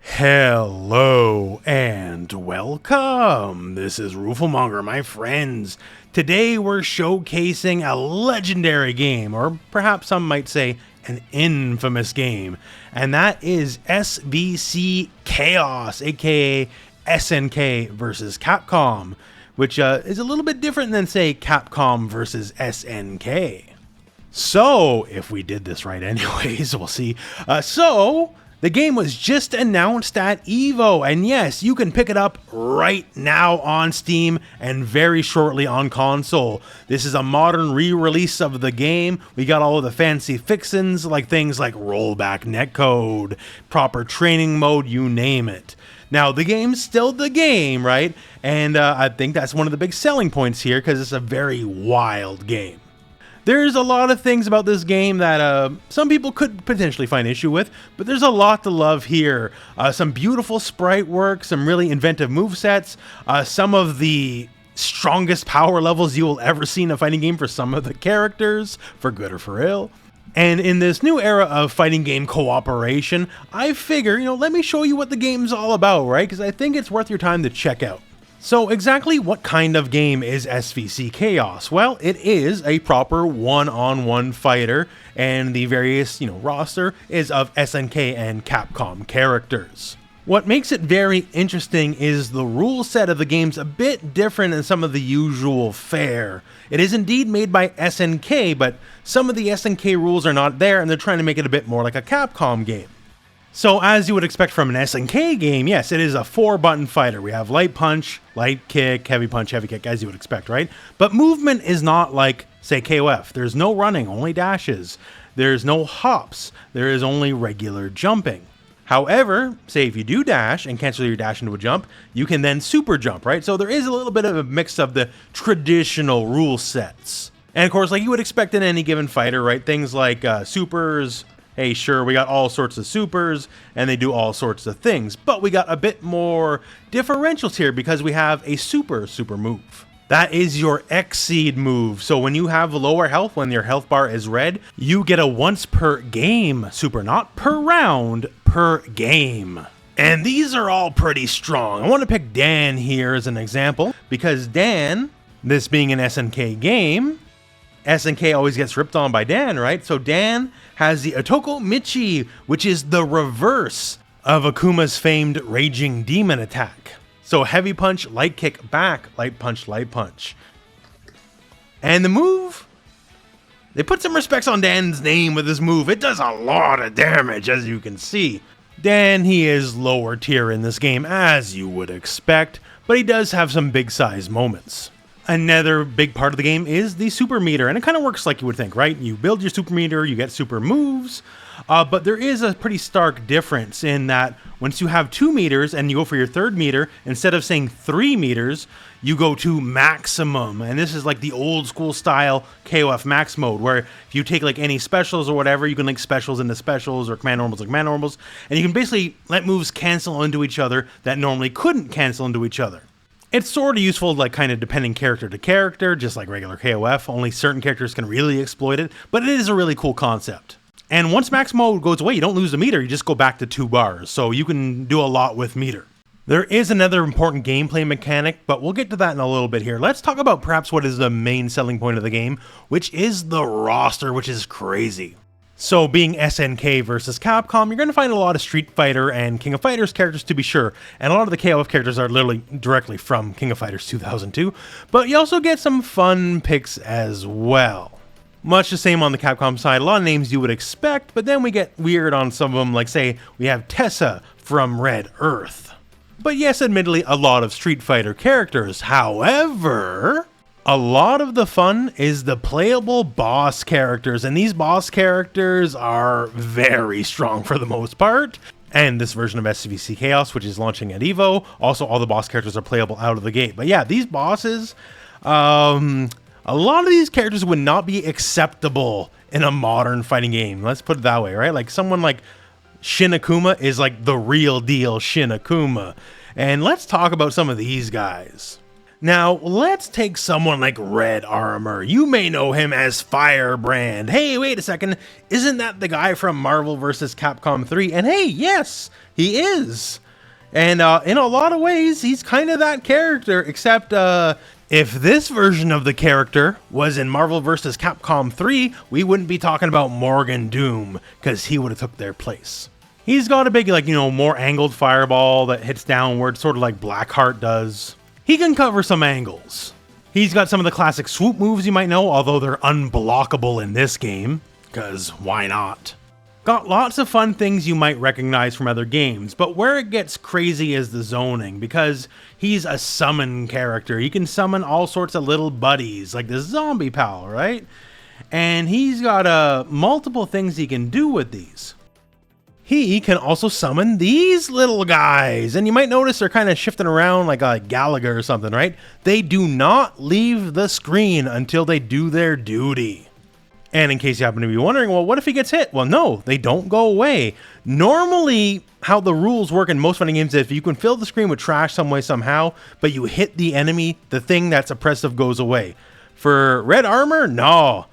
Hello and welcome. This is Rooflemonger, my friends. Today we're showcasing a legendary game, or perhaps some might say an infamous game, and that is SvC Chaos, aka SNK versus Capcom, which is a little bit different than, say, Capcom versus SNK. So, if we did this right anyways, we'll see. The game was just announced at EVO, and yes, you can pick it up right now on Steam and very shortly on console. This is a modern re-release of the game. We got all of the fancy fixins, like things like rollback netcode, proper training mode, you name it. Now, the game's still the game, right? And I think that's one of the big selling points here, because it's a very wild game. There's a lot of things about this game that some people could potentially find issue with, but there's a lot to love here. Some beautiful sprite work, some really inventive movesets, some of the strongest power levels you will ever see in a fighting game for some of the characters, for good or for ill. And in this new era of fighting game cooperation, I figure, let me show you what the game's all about, right? Because I think it's worth your time to check out. So exactly what kind of game is SvC Chaos? Well, it is a proper one-on-one fighter, and the various, roster is of SNK and Capcom characters. What makes it very interesting is the rule set of the game's a bit different than some of the usual fare. It is indeed made by SNK, but some of the SNK rules are not there, and they're trying to make it a bit more like a Capcom game. So as you would expect from an SNK game, yes, it is a 4-button fighter. We have light punch, light kick, heavy punch, heavy kick, as you would expect, right? But movement is not like, say, KOF. There's no running, only dashes. There's no hops. There is only regular jumping. However, say if you do dash and cancel your dash into a jump, you can then super jump, right? So there is a little bit of a mix of the traditional rule sets. And of course, like you would expect in any given fighter, right? Things like supers. Hey, sure, we got all sorts of supers, and they do all sorts of things, but we got a bit more differentials here because we have a super move. That is your Exceed move, so when you have lower health, when your health bar is red, you get a once per game super, not per round, per game. And these are all pretty strong. I want to pick Dan here as an example, because Dan, this being an SNK game, SNK always gets ripped on by Dan, right? So Dan has the Otoko Michi, which is the reverse of Akuma's famed Raging Demon attack. So heavy punch, light kick, back, light punch, light punch. And the move, they put some respects on Dan's name with this move. It does a lot of damage, as you can see. Dan, he is lower tier in this game, as you would expect, but he does have some big size moments. Another big part of the game is the super meter, and it kind of works like you would think, right? You build your super meter, you get super moves, but there is a pretty stark difference in that once you have 2 meters and you go for your third meter, instead of saying 3 meters, you go to maximum. And this is like the old school style KOF max mode, where if you take like any specials or whatever, you can link specials into specials or command normals like command normals, and you can basically let moves cancel into each other that normally couldn't cancel into each other. It's sort of useful, like kind of depending character to character, just like regular KOF. Only certain characters can really exploit it, but it is a really cool concept. And once max mode goes away, you don't lose the meter, you just go back to 2 bars, so you can do a lot with meter. There is another important gameplay mechanic, but we'll get to that in a little bit here. Let's talk about perhaps what is the main selling point of the game, which is the roster, which is crazy. So being SNK versus Capcom, you're going to find a lot of Street Fighter and King of Fighters characters, to be sure, and a lot of the KOF characters are literally directly from King of Fighters 2002, but you also get some fun picks as well. Much the same on the Capcom side, a lot of names you would expect, but then we get weird on some of them, like say, we have Tessa from Red Earth. But yes, admittedly, a lot of Street Fighter characters. However, a lot of the fun is the playable boss characters, and these boss characters are very strong for the most part. And this version of SvC Chaos, which is launching at EVO, also all the boss characters are playable out of the gate. But yeah, these bosses, a lot of these characters would not be acceptable in a modern fighting game. Let's put it that way, right? Like someone like Shin Akuma is like the real deal Shin Akuma. And let's talk about some of these guys. Now, let's take someone like Red Armor. You may know him as Firebrand. Hey, wait a second. Isn't that the guy from Marvel vs. Capcom 3? And hey, yes, he is. And in a lot of ways, he's kind of that character, except if this version of the character was in Marvel vs. Capcom 3, we wouldn't be talking about Morgan Doom, because he would have took their place. He's got a big, like, more angled fireball that hits downward, sort of like Blackheart does. He can cover some angles. He's got some of the classic swoop moves you might know, although they're unblockable in this game, because why not? Got lots of fun things you might recognize from other games, but where it gets crazy is the zoning, because he's a summon character. He can summon all sorts of little buddies, like the zombie pal, right? And he's got multiple things he can do with these. He can also summon these little guys, and you might notice they're kind of shifting around like a Galaga or something, right? They do not leave the screen until they do their duty. And in case you happen to be wondering, well, what if he gets hit? Well, no, they don't go away. Normally, how the rules work in most fighting games is if you can fill the screen with trash some way, somehow, but you hit the enemy, the thing that's oppressive goes away. For Red Armor, no.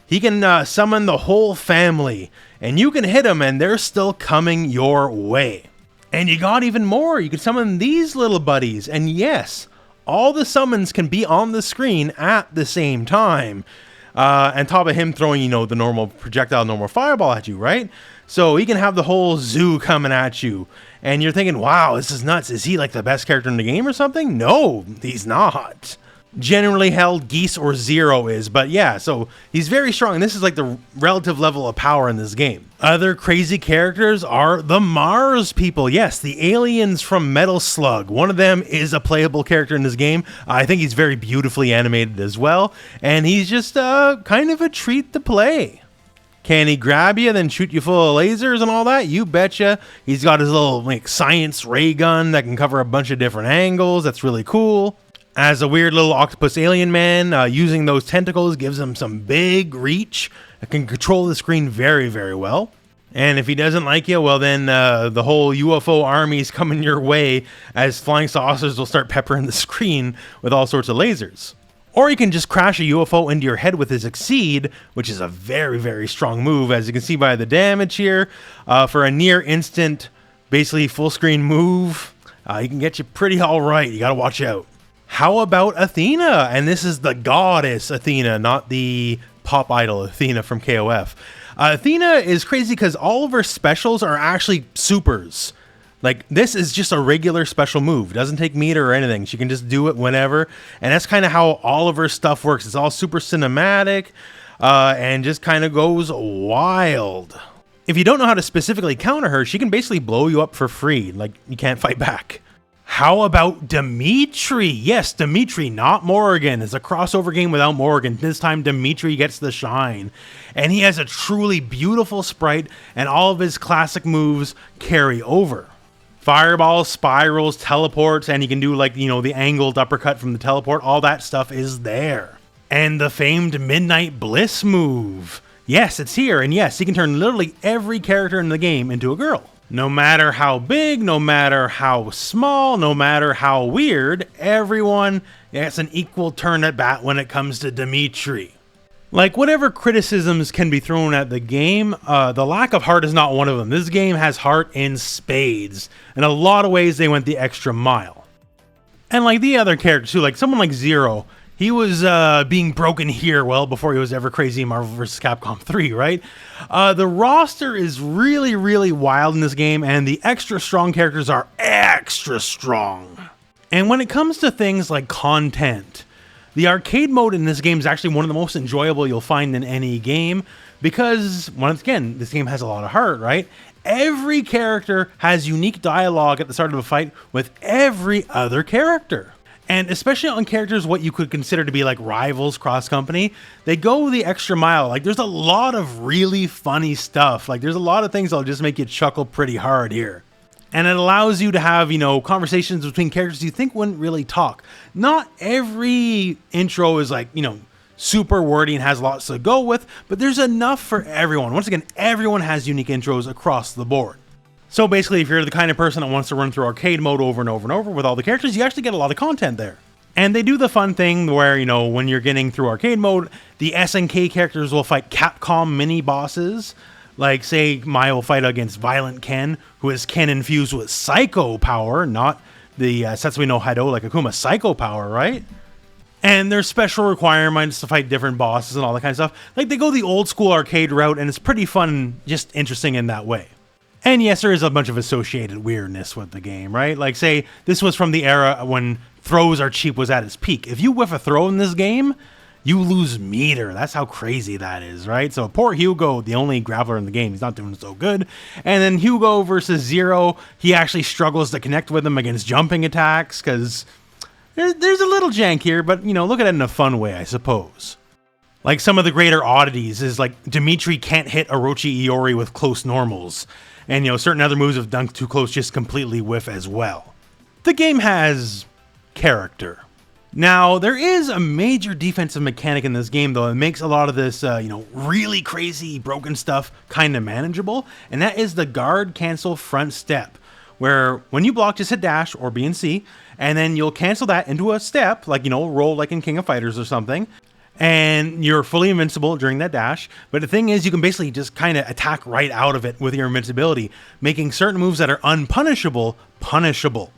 He can summon the whole family, and you can hit them, and they're still coming your way. And you got even more. You can summon these little buddies, and yes, all the summons can be on the screen at the same time. On top of him throwing, the normal projectile, normal fireball at you, right? So he can have the whole zoo coming at you, and you're thinking, wow, this is nuts. Is he like the best character in the game or something? No, he's not. Generally held Geese or Zero is, but yeah, so he's very strong, and this is like the relative level of power in this game. Other crazy characters are the Mars people. Yes, the aliens from Metal Slug. One of them is a playable character in this game. I think he's very beautifully animated as well, and he's just kind of a treat to play. Can he grab you, then shoot you full of lasers and all that? You betcha. He's got his little science ray gun that can cover a bunch of different angles. That's really cool. As a weird little octopus alien man, using those tentacles gives him some big reach. It can control the screen very, very well. And if he doesn't like you, well then the whole UFO army is coming your way as flying saucers will start peppering the screen with all sorts of lasers. Or you can just crash a UFO into your head with his Exceed, which is a very, very strong move, as you can see by the damage here. For a near instant, basically full screen move, he can get you pretty all right. You gotta watch out. How about Athena? And this is the goddess Athena, not the pop idol Athena from KOF. Athena is crazy because all of her specials are actually supers. Like, this is just a regular special move. Doesn't take meter or anything. She can just do it whenever. And that's kind of how all of her stuff works. It's all super cinematic and just kind of goes wild. If you don't know how to specifically counter her, she can basically blow you up for free. Like, you can't fight back. How about Dimitri? Yes, Dimitri, not Morgan. It's a crossover game without Morgan. This time, Dimitri gets the shine. And he has a truly beautiful sprite, and all of his classic moves carry over. Fireballs, spirals, teleports, and he can do the angled uppercut from the teleport. All that stuff is there. And the famed Midnight Bliss move. Yes, it's here, and yes, he can turn literally every character in the game into a girl. No matter how big, no matter how small, no matter how weird, everyone gets an equal turn at bat when it comes to Dimitri. Like, whatever criticisms can be thrown at the game, the lack of heart is not one of them. This game has heart in spades. In a lot of ways, they went the extra mile. And like the other characters too, like someone like Zero, he was being broken here well before he was ever crazy in Marvel vs. Capcom 3, right? The roster is really, really wild in this game, and the extra strong characters are extra strong. And when it comes to things like content, the arcade mode in this game is actually one of the most enjoyable you'll find in any game, because, once again, this game has a lot of heart, right? Every character has unique dialogue at the start of a fight with every other character. And especially on characters what you could consider to be like rivals cross company, they go the extra mile. Like, there's a lot of really funny stuff. Like, there's a lot of things that'll just make you chuckle pretty hard here. And it allows you to have, conversations between characters you think wouldn't really talk. Not every intro is like, super wordy and has lots to go with, but there's enough for everyone. Once again, everyone has unique intros across the board. So basically, if you're the kind of person that wants to run through arcade mode over and over and over with all the characters, you actually get a lot of content there. And they do the fun thing where, you know, when you're getting through arcade mode, the SNK characters will fight Capcom mini-bosses. Like, say, Maya will fight against Violent Ken, who is Ken infused with Psycho Power, not the Setsui no Hado like Akuma Psycho Power, right? And there's special requirements to fight different bosses and all that kind of stuff. Like, they go the old school arcade route, and it's pretty fun, just interesting in that way. And yes, there is a bunch of associated weirdness with the game, right? Like, say, this was from the era when throws are cheap was at its peak. If you whiff a throw in this game, you lose meter. That's how crazy that is, right? So poor Hugo, the only grappler in the game, he's not doing so good. And then Hugo versus Zero, he actually struggles to connect with him against jumping attacks, because there's a little jank here, but, you know, look at it in a fun way, I suppose. Like, some of the greater oddities is, like, Dimitri can't hit Orochi Iori with close normals. And, you know, certain other moves of dunk too close just completely whiff as well. The game has character. Now, there is a major defensive mechanic in this game, though. It makes a lot of this, you know, really crazy broken stuff kind of manageable. And that is the guard cancel front step, where when you block, just hit dash or B and C, and then you'll cancel that into a step, like, you know, roll like in King of Fighters or something. And you're fully invincible during that dash. But the thing is, you can basically just kind of attack right out of it with your invincibility, making certain moves that are unpunishable, punishable.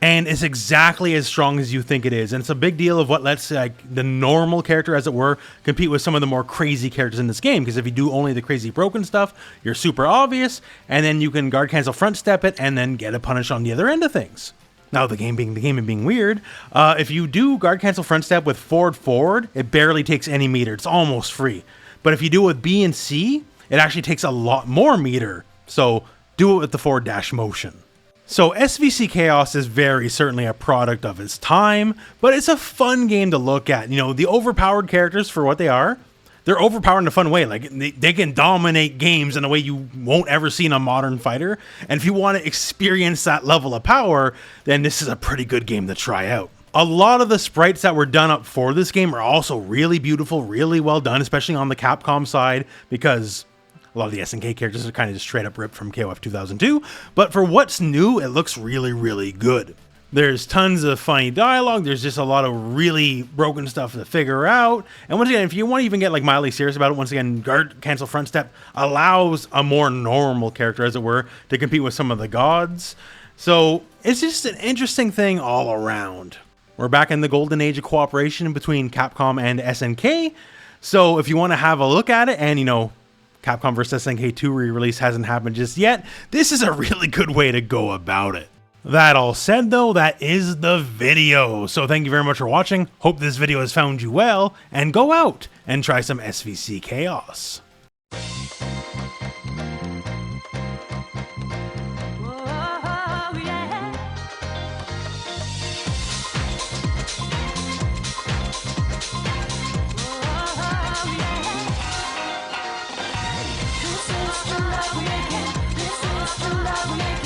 And it's exactly as strong as you think it is. And it's a big deal of what lets, like, the normal character, as it were, compete with some of the more crazy characters in this game. Because if you do only the crazy broken stuff, you're super obvious. And then you can guard cancel front step it and then get a punish on the other end of things. Now, the game being weird, if you do guard cancel front step with forward, it barely takes any meter. It's almost free. But if you do it with B and C, it actually takes a lot more meter. So do it with the forward dash motion. So SvC Chaos is very certainly a product of its time, but it's a fun game to look at. You know, the overpowered characters, for what they are, they're overpowered in a fun way. Like, they can dominate games in a way you won't ever see in a modern fighter. And if you want to experience that level of power, then this is a pretty good game to try out. A lot of the sprites that were done up for this game are also really beautiful, really well done, especially on the Capcom side, because a lot of the SNK characters are kind of just straight up ripped from KOF 2002, but for what's new, it looks really, really good. There's tons of funny dialogue, there's just a lot of really broken stuff to figure out, and once again, if you want to even get, like, mildly serious about it, once again, guard cancel front step allows a more normal character, as it were, to compete with some of the gods. So it's just an interesting thing all around. We're back in the golden age of cooperation between Capcom and SNK, so if you want to have a look at it, and, you know, Capcom vs. SNK 2 re-release hasn't happened just yet, this is a really good way to go about it. That all said, though, that is the video. So thank you very much for watching. Hope this video has found you well, and go out and try some SvC Chaos. This is the love making.